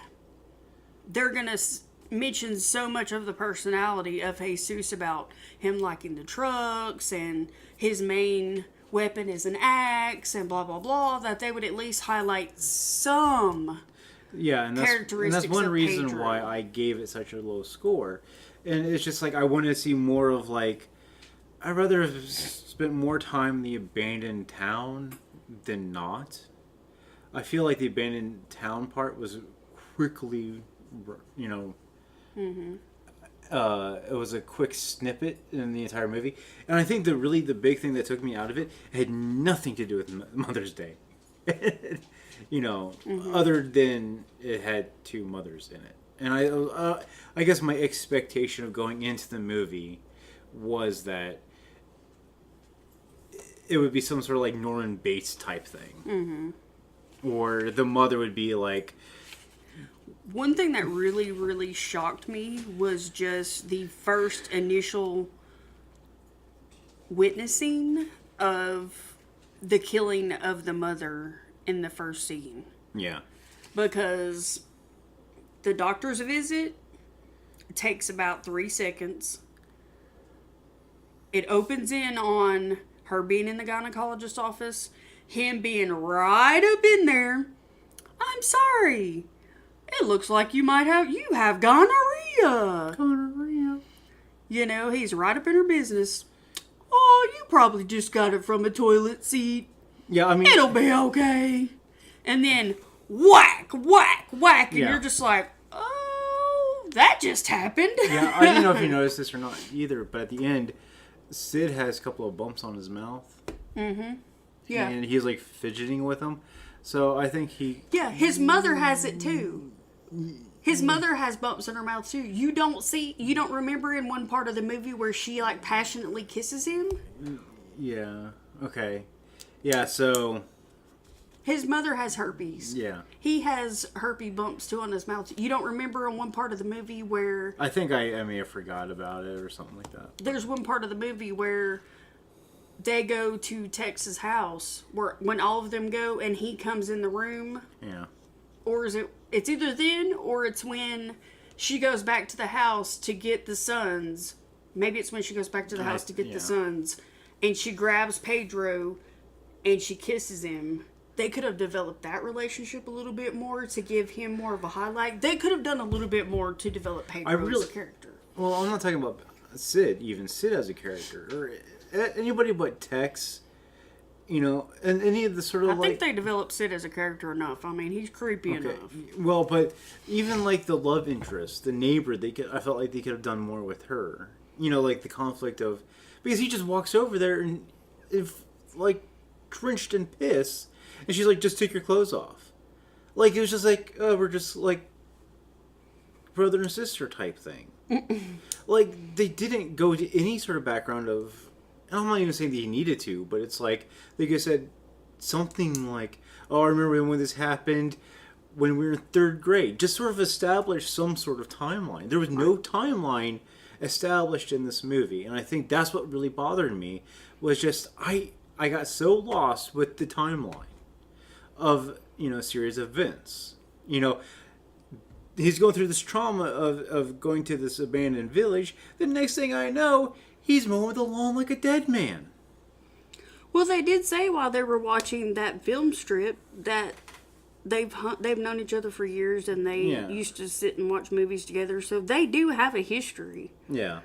they're going to mention so much of the personality of Jesus about him liking the trucks and his main weapon is an axe and blah, blah, blah, that they would at least highlight some yeah, and that's one of reason Pedro. why I gave it such a low score. And it's just like I wanted to see more of like I'd rather have spent more time in the abandoned town than not. I feel like the abandoned town part was quickly, it was a quick snippet in the entire movie. And I think the big thing that took me out of it had nothing to do with Mother's Day. Other than it had two mothers in it. And I guess my expectation of going into the movie was that it would be some sort of like Norman Bates type thing. Mm-hmm. Or the mother would be like... One thing that really, really shocked me was just the first initial witnessing of the killing of the mother in the first scene. Yeah. Because the doctor's visit takes about 3 seconds. It opens in on her being in the gynecologist's office, him being right up in there. I'm sorry. It looks like you have gonorrhea. Gonorrhea. He's right up in her business. Oh, you probably just got it from a toilet seat. Yeah, it'll be okay. And then whack, whack, whack, and you're just like, oh, that just happened. Yeah, I don't know if you noticed this or not either, but at the end, Sid has a couple of bumps on his mouth. Mm-hmm. Yeah. And he's like fidgeting with them. So I think he... Yeah, his mother has it too. His mother has bumps in her mouth too. You don't remember in one part of the movie where she like passionately kisses him? Yeah. Okay. Yeah, so... His mother has herpes. Yeah. He has herpes bumps too on his mouth. You don't remember in one part of the movie where... I think I may have forgot about it or something like that. There's one part of the movie where they go to Tex's house when all of them go and he comes in the room. Yeah. Or it's either then or it's when she goes back to the house to get the sons. Maybe it's when she goes back to the house to get the sons. And she grabs Pedro and she kisses him. They could have developed that relationship a little bit more to give him more of a highlight. They could have done a little bit more to develop Pedro as a character. Well, I'm not talking about Sid, even Sid as a character. Or anybody but Tex, and any of the sort of I think they developed Sid as a character enough. I mean, he's creepy enough. Well, but even like the love interest, the neighbor, I felt like they could have done more with her. Like the conflict of... Because he just walks over there and, drenched in piss... And she's like, just take your clothes off. Like, it was just like, we're just like brother and sister type thing. Like, they didn't go to any sort of background of, and I'm not even saying that he needed to, but it's like I said, something like, oh, I remember when this happened when we were in 3rd grade. Just sort of establish some sort of timeline. There was no timeline established in this movie. And I think that's what really bothered me, was just, I got so lost with the timeline of, a series of events. He's going through this trauma of going to this abandoned village. The next thing I know, he's mowing the lawn like a dead man. Well, they did say while they were watching that film strip that they've known each other for years and they used to sit and watch movies together. So they do have a history. Yeah.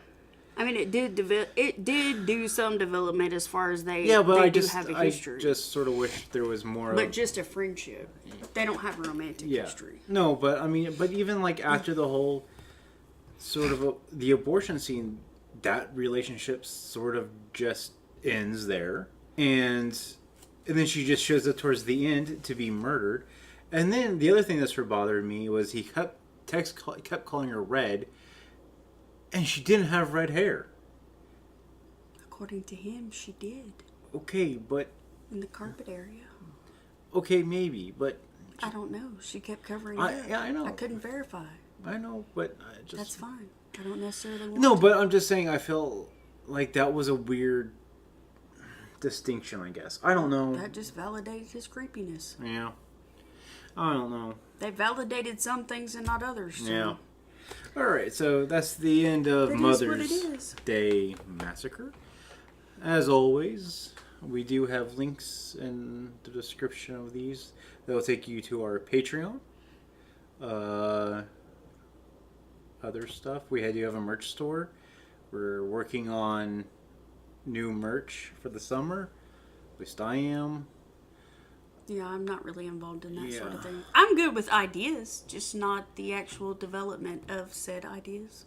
I mean, it did do some development as far as they but I do have a history. I just sort of wish there was more. But just a friendship. They don't have a romantic history. No, but even like after the whole sort of the abortion scene, that relationship sort of just ends there, and then she just shows up towards the end to be murdered. And then the other thing that's for bothering me was he kept calling her Red, and she didn't have red hair. According to him, she did. Okay, but In the carpet area. okay, maybe, but I don't know. She kept covering it up. yeah, I know. I couldn't verify. I know, but I just That's fine. I don't necessarily want no, to. but I'm just saying I feel like that was a weird distinction. I guess I don't know. That just validated his creepiness. Yeah, I don't know. They validated some things and not others. So. Yeah. All right, so that's the end of That is what it Mother's is. Day Massacre. As always, we do have links in the description of these that will take you to our Patreon. Other stuff. We do have a merch store. We're working on new merch for the summer. At least I am. Yeah, I'm not really involved in that sort of Yeah. thing. I'm good with ideas, just not the actual development of said ideas.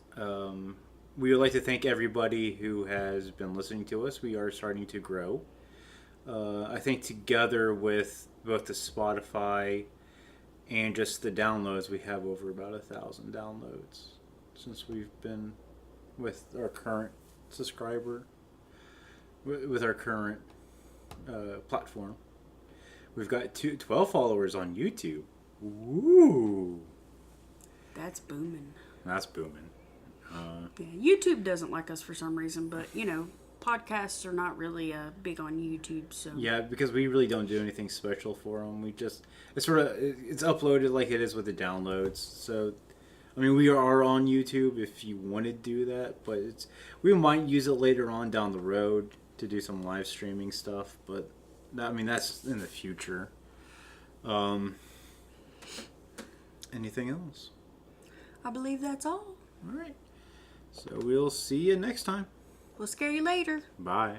We would like to thank everybody who has been listening to us. We are starting to grow. I think together with both the Spotify and just the downloads, we have over about 1,000 downloads since we've been with our current subscriber, with our current platform. We've got 12 followers on YouTube. Ooh. That's booming. That's booming. Yeah, YouTube doesn't like us for some reason, but podcasts are not really big on YouTube. So Yeah, because we really don't do anything special for them. It's uploaded like it is with the downloads. So, I mean, we are on YouTube if you want to do that, but we might use it later on down the road to do some live streaming stuff. But that's in the future. Anything else? I believe that's all. All right. So we'll see you next time. We'll scare you later. Bye.